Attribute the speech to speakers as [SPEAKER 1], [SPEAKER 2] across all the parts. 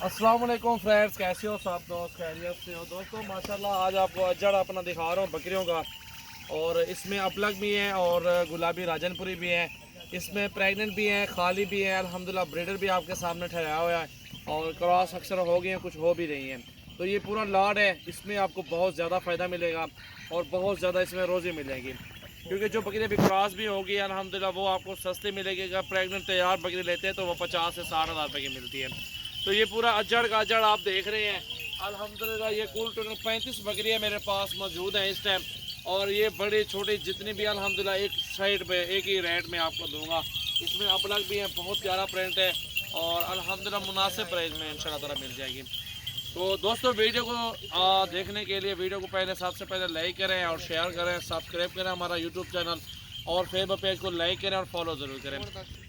[SPEAKER 1] अस्सलाम वालेकुम फ्रेंड्स, कैसे हो सब दोस्त? खैरियत से हो दोस्तों? माशाल्लाह आज आपको अजड़ अपना दिखा रहा हूँ बकरियों का। और इसमें अपलग भी हैं और गुलाबी राजनपुरी भी हैं। इसमें प्रेग्नेंट भी हैं, खाली भी हैं। अल्हम्दुलिल्लाह ब्रीडर भी आपके सामने ठहराया हुआ है और क्रॉस अक्सर हो गए हैं, कुछ हो भी रही हैं। तो ये पूरा लाड है, इसमें आपको बहुत ज़्यादा फ़ायदा मिलेगा और बहुत ज़्यादा इसमें रोज़ी मिलेगी। क्योंकि जो बकरी अभी क्रॉस भी होगी अल्हम्दुलिल्लाह वो आपको सस्ती मिलेगी। अगर प्रेग्नेंट तैयार बकरी लेते हैं तो वो 50 से 60 हज़ार रुपये की मिलती है। तो ये पूरा अजड़ का अजड़ आप देख रहे हैं। अल्हम्दुलिल्लाह ये कुल टोटल 35 बकरियाँ मेरे पास मौजूद हैं इस टाइम। और ये बड़ी छोटी जितनी भी अल्हम्दुलिल्लाह एक साइड पे एक ही रेट में आपको दूंगा। इसमें अपलग भी है, बहुत प्यारा प्रिंट है और अल्हम्दुलिल्लाह मुनासिब प्राइस में इंशाल्लाह ताला मिल जाएगी। तो दोस्तों वीडियो को देखने के लिए वीडियो को पहले सबसे पहले लाइक करें और शेयर करें, सब्सक्राइब करें हमारा यूट्यूब चैनल और फेसबुक पेज को लाइक करें और फॉलो ज़रूर करें।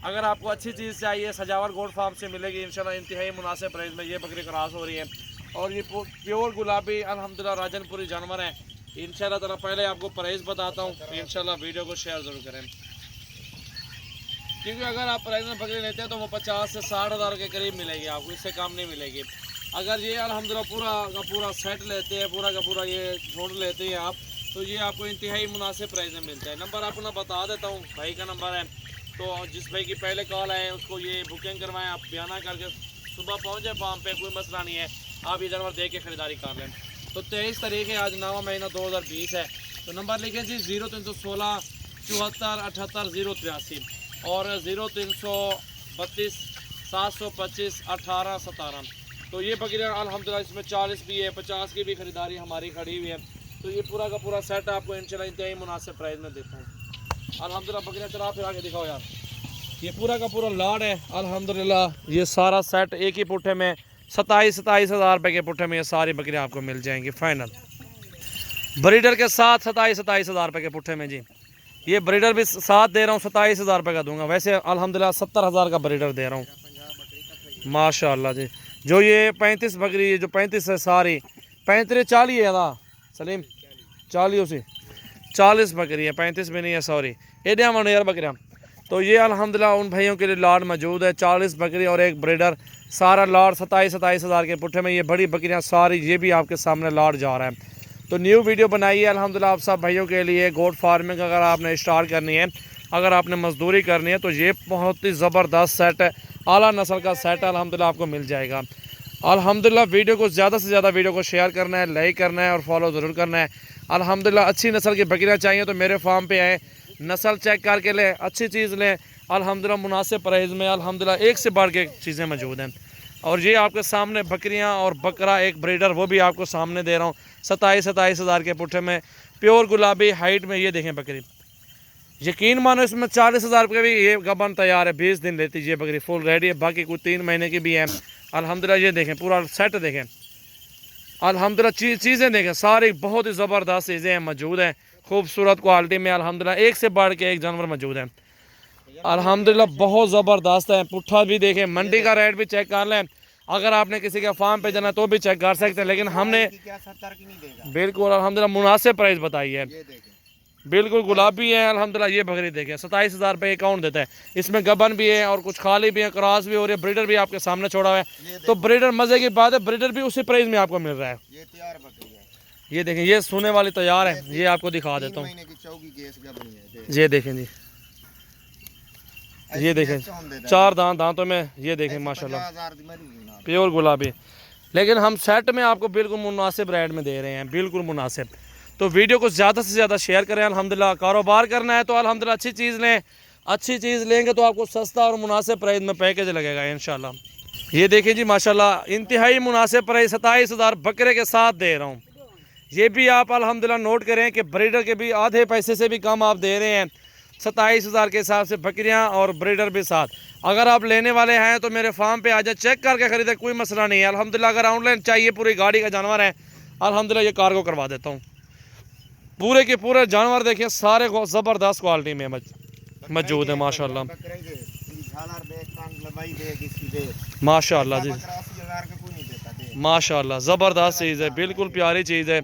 [SPEAKER 1] अगर आपको अच्छी चीज़ चाहिए सजावट गोल्ड फार्म से मिलेगी इंशाल्लाह इंतहाई मुनासिब प्राइस में। ये बकरी क्रॉस हो रही है और ये प्योर गुलाबी अल्हम्दुलिल्लाह राजनपुरी जानवर है इंशाल्लाह ताला। पहले आपको प्राइस बताता हूँ, इंशाल्लाह वीडियो को शेयर ज़रूर करें। क्योंकि अगर आप प्राइस में बकरी लेते हैं तो वो 50 से 60 हज़ार के करीब मिलेगी आपको, इससे कम नहीं मिलेगी। अगर ये अल्हम्दुलिल्लाह पूरा का पूरा सेट लेते हैं, पूरा का पूरा ये छोड़ लेते हैं आप, तो ये आपको इंतहाई मुनासिब प्राइस में मिलता है। नंबर आपको मैं बता देता हूँ, भाई का नंबर है। तो जिस भाई की पहले कॉल आए उसको ये बुकिंग करवाएं, आप बयाना करके सुबह पहुँच जाए फार्म पे, कोई मसला नहीं है। आप ये जानवर देख के ख़रीदारी कर लें। तो 23 तारीख है आज, 9वां महीना 2020 है। तो नंबर लिखें जी 0316 74 78 083 और 0332 725 18 17। तो ये बकरियाँ अल्हम्दुलिल्लाह इसमें 40 भी है, 50 की भी ख़रीदारी हमारी खड़ी हुई है। तो ये पूरा का पूरा सेट आपको इंशाल्लाह इंतहाई मुनासिब प्राइस में देता हूँ। अल्हम्दुलिल्लाह बकरियाँ चला फिर आगे दिखाओ यार। ये पूरा का पूरा लाड है अल्हम्दुलिल्लाह। ये सारा सेट एक ही पुट्ठे में 27 हज़ार रुपये के पुट्ठे में ये सारी बकरियाँ आपको मिल जाएंगी फाइनल ब्रीडर के साथ। 27 हज़ार रुपये के पुट्ठे में जी। ये ब्रीडर भी साथ दे रहा हूँ, 27 हज़ार रुपये का दूंगा। वैसे अल्हम्दुलिल्लाह 70 हज़ार का ब्रीडर दे रहा हूँ माशाल्लाह जी। जो ये 35 बकरी है, जो 35 है सारी 35 40 है ना सलीम, 40 से 40 बकरी है, 35 में नहीं है सॉरी। ये दिया मन यार बकरियाँ। तो ये अल्हम्दुलिल्लाह उन भाइयों के लिए लाड मौजूद है, 40 बकरी और एक ब्रीडर, सारा लाड 27 हज़ार के पुट्ठे में। ये बड़ी बकरियाँ सारी ये भी आपके सामने लाड जा रहा है। तो न्यू वीडियो बनाइए अल्हम्दुलिल्लाह आप सब भाइयों के लिए। गोट फार्मिंग अगर आपने स्टार्ट करनी है, अगर आपने मजदूरी करनी है, तो ये बहुत ही ज़बरदस्त सेट है, आला नस्ल का सेट अल्हम्दुलिल्लाह आपको मिल जाएगा। अल्हम्दुलिल्लाह वीडियो को ज़्यादा से ज़्यादा वीडियो को शेयर करना है, लाइक करना है और फॉलो ज़रूर करना है। अल्हम्दुलिल्लाह अच्छी नस्ल की बकरियाँ चाहिए तो मेरे फार्म पे आए, नस्ल चेक करके लें, अच्छी चीज़ लें अल्हम्दुलिल्लाह मुनासिब प्राइस में। अल्हम्दुलिल्लाह एक से बढ़ के चीज़ें मौजूद हैं। और ये आपके सामने बकरियाँ और बकरा एक ब्रीडर वो भी आपको सामने दे रहा हूँ 27 हज़ार के पुट्ठे में, प्योर गुलाबी हाइट में। ये देखें बकरी, यकीन मानो इसमें 40 हज़ार रुपये भी ये गबन तैयार है, 20 दिन लेती है बकरी, फुल रेडी है। बाकी कुछ 3 महीने की भी है अल्हम्दुलिल्लाह। ये देखें पूरा सेट देखें अल्हम्दुलिल्लाह, चीज़ें देखें सारी बहुत ही ज़बरदस्त चीज़ें हैं मौजूद हैं, खूबसूरत क्वालिटी में अल्हम्दुलिल्लाह। एक से बढ़ के एक जानवर मौजूद है अल्हम्दुलिल्लाह, बहुत ज़बरदस्त है। पुट्ठा भी देखें, मंडी का रेट भी चेक कर लें। अगर आपने किसी के फार्म पे जाना तो भी चेक कर सकते हैं, लेकिन हमने बिल्कुल अल्हम्दुलिल्लाह मुनासिब प्राइस बताई है। बिल्कुल गुलाबी है अल्हम्दुलिल्लाह। ये बकरी देखें 27 हज़ार रुपये अकाउंट देता है। इसमें गबन भी है और कुछ खाली भी है, क्रॉस भी हो रही है, ब्रीडर भी आपके सामने छोड़ा हुआ है। तो ब्रीडर मज़े की बात है, ब्रीडर भी उसी प्राइस में आपको मिल रहा है।
[SPEAKER 2] ये तैयार बकरी है,
[SPEAKER 1] ये देखें, ये सोने वाली तैयार है, ये आपको दिखा देता हूँ। ये देखें जी, ये देखें 4 दांतों में, ये देखें माशाल्लाह प्योर गुलाबी। लेकिन हम सेट में आपको बिल्कुल मुनासिब रेट में दे रहे हैं, बिल्कुल मुनासिब। तो वीडियो को ज़्यादा से ज़्यादा शेयर करें। अल्हम्दुलिल्लाह कारोबार करना है तो अल्हम्दुलिल्लाह अच्छी चीज़ लें, अच्छी चीज़ लेंगे तो आपको सस्ता और मुनासिब प्राइस में पैकेज लगेगा इंशाल्लाह। ये देखें जी माशाल्लाह इंतहाई मुनासिब प्राइस 27 हज़ार बकरे के साथ दे रहा हूँ। ये भी आप अल्हम्दुलिल्लाह नोट करें कि ब्रीडर के भी आधे पैसे से भी कम आप दे रहे हैं 27 हज़ार के हिसाब से बकरियाँ और ब्रीडर भी साथ। अगर आप लेने वाले हैं तो मेरे फार्म पे आ जाए, चेक करके ख़रीदे, कोई मसला नहीं है अल्हम्दुलिल्लाह। अगर ऑनलाइन चाहिए पूरी गाड़ी का जानवर है अल्हम्दुलिल्लाह ये कार्गो करवा देता हूँ। पूरे के पूरे जानवर देखिए सारे ज़बरदस्त क्वालिटी में मौजूद है माशाल्लाह माशाल्लाह जी, माशाल्लाह ज़बरदस्त चीज़ है, बिल्कुल प्यारी चीज़ है।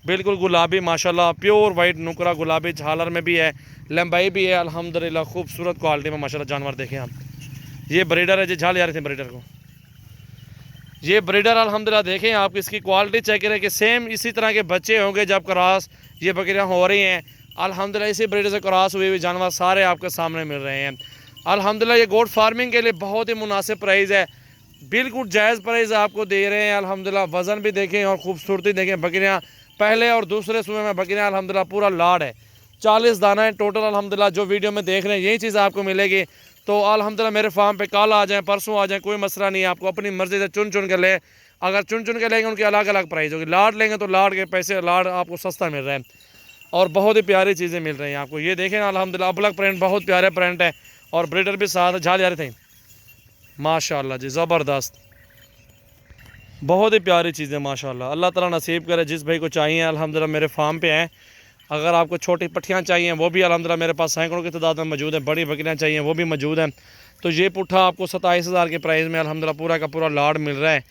[SPEAKER 1] बिल्कुल गुलाबी माशाल्लाह, प्योर वाइट नुकरा गुलाबी, झालर में भी है, लंबाई भी है अल्हम्दुलिल्लाह, खूबसूरत क्वालिटी में माशाल्लाह जानवर देखें आप। ये ब्रीडर है जी, झाल यार थे ब्रीडर को, ये ब्रीडर अल्हम्दुलिल्लाह देखें आप, इसकी क्वालिटी चेक करें कि सेम इसी तरह के बच्चे होंगे जब क्रॉस ये बकरियाँ हो रही हैं। अल्हम्दुलिल्लाह इसी ब्रीडर से क्रॉस हुए हुए जानवर सारे आपके सामने मिल रहे हैं। अल्हम्दुलिल्लाह ये गोट फार्मिंग के लिए बहुत ही मुनासिब प्राइस है, बिल्कुल जायज़ प्राइस आपको दे रहे हैं अल्हम्दुलिल्लाह। वज़न भी देखें और ख़ूबसूरती देखें, बकरियाँ पहले और दूसरे सूबे में बकरियाँ अल्हम्दुलिल्लाह पूरा लाड है, 40 दाना है टोटल अल्हम्दुलिल्लाह। जो वीडियो में देख रहे हैं यही चीज़ आपको मिलेगी। तो अल्हम्दुलिल्लाह मेरे फार्म पे कल आ जाएँ, परसों आ जाएँ, कोई मसला नहीं है, आपको अपनी मर्ज़ी से चुन चुन के ले। अगर चुन चुन के लेंगे उनकी अलग अलग प्राइस होगी, लाड लेंगे तो लाड के पैसे, लाड आपको सस्ता मिल रहा है और बहुत ही प्यारी चीज़ें मिल रही हैं आपको। ये देखें ना अल्हम्दुलिल्लाह, अबलग प्रिंट, बहुत प्यारे प्रिंट है और ब्रीडर भी साथ झाल जा रहे थे माशाल्लाह जी, ज़बरदस्त, बहुत ही प्यारी चीज़ें माशाल्लाह। अल्लाह ताला नसीब करे जिस भाई को चाहिए अल्हम्दुलिल्लाह मेरे फार्म पे हैं। अगर आपको छोटी पट्टियाँ चाहिए वो भी अल्हम्दुलिल्लाह मेरे पास सैकड़ों की तादाद में मौजूद है, बड़ी बकरियाँ चाहिए वो भी मौजूद हैं। तो ये पुट्ठा आपको 27,000 के प्राइस में अल्हम्दुलिल्लाह पूरा का पूरा लाड मिल रहा है।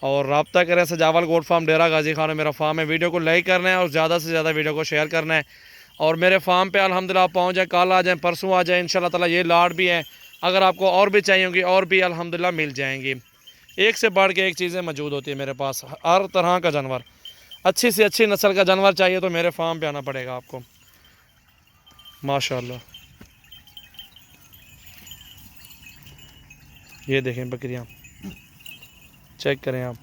[SPEAKER 1] और रब्ता करें सजावल गोट फार्म डेरा गाजी खान में मेरा फार्म है। वीडियो को लाइक करना है और ज़्यादा से ज़्यादा वीडियो को शेयर करना है और मेरे फार्म पे अल्हम्दुलिल्लाह आप पहुँच जाए, कल आ जाएँ, परसों आ जाए इंशाल्लाह ताला। ये लाड भी है, अगर आपको और भी चाहिए होंगी और भी अल्हम्दुलिल्लाह मिल जाएंगी। एक से बढ़ के एक चीज़ें मौजूद होती है मेरे पास, हर तरह का जानवर, अच्छी से अच्छी नस्ल का जानवर चाहिए तो मेरे फार्म पे आना पड़ेगा आपको माशाल्लाह। ये देखें बकरियाँ, चेक करें आप।